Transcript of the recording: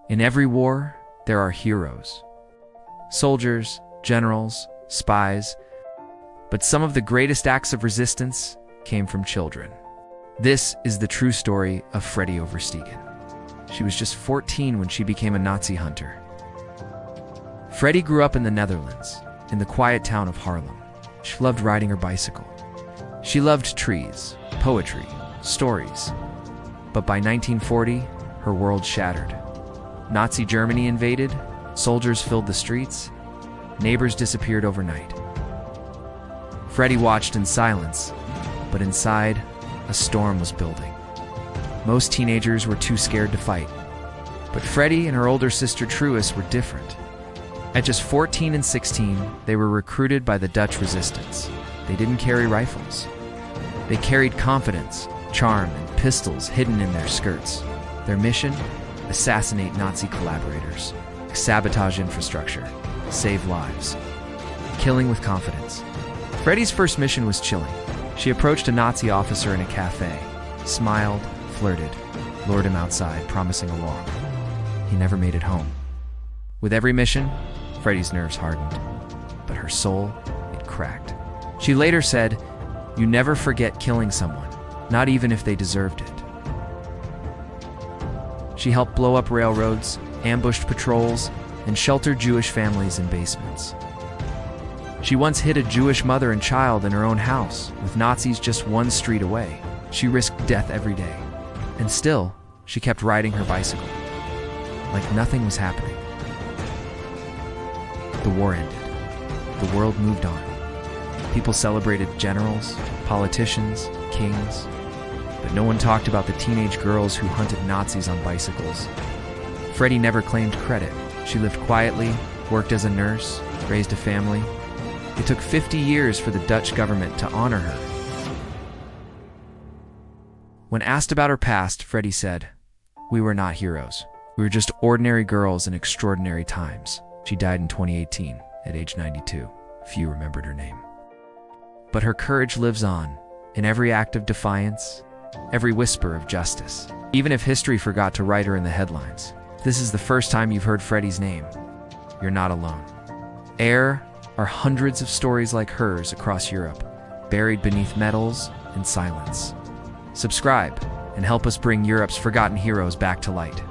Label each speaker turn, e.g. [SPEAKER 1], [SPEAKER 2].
[SPEAKER 1] In every war, there are heroes. Soldiers, generals, spies. But some of the greatest acts of resistance came from children. This is the true story of Freddie Oversteegen. She was just 14 when she became a Nazi hunter. Freddie grew up in the Netherlands, in the quiet town of Haarlem. She loved riding her bicycle. She loved trees, poetry, stories. But by 1940, her world shattered. Nazi Germany invaded, soldiers filled the streets, neighbors disappeared overnight. Freddie watched in silence, but inside, a storm was building. Most teenagers were too scared to fight, but Freddie and her older sister Truus were different. At just 14 and 16, they were recruited by the Dutch resistance. They didn't carry rifles. They carried confidence, charm, and pistols hidden in their skirts. Their mission? Assassinate Nazi collaborators, sabotage infrastructure, save lives. Killing with confidence. Freddie's first mission was chilling. She approached a Nazi officer in a cafe, smiled, flirted, lured him outside, promising a walk. He never made it home. With every mission, Freddie's nerves hardened, but her soul, it cracked. She later said, "You never forget killing someone, not even if they deserved it." She helped blow up railroads, ambushed patrols, and sheltered Jewish families in basements. She once hid a Jewish mother and child in her own house, with Nazis just one street away. She risked death every day. And still, she kept riding her bicycle, like nothing was happening. The war ended. The world moved on. People celebrated generals, politicians, kings, but no one talked about the teenage girls who hunted Nazis on bicycles. Freddie never claimed credit. She lived quietly, worked as a nurse, raised a family. It took 50 years for the Dutch government to honor her. When asked about her past, Freddie said, "We were not heroes. We were just ordinary girls in extraordinary times." She died in 2018, at age 92. Few remembered her name. But her courage lives on, in every act of defiance, every whisper of justice. Even if history forgot to write her in the headlines, if this is the first time you've heard Freddie's name, you're not alone. There are hundreds of stories like hers across Europe, buried beneath medals and silence. Subscribe and help us bring Europe's forgotten heroes back to light.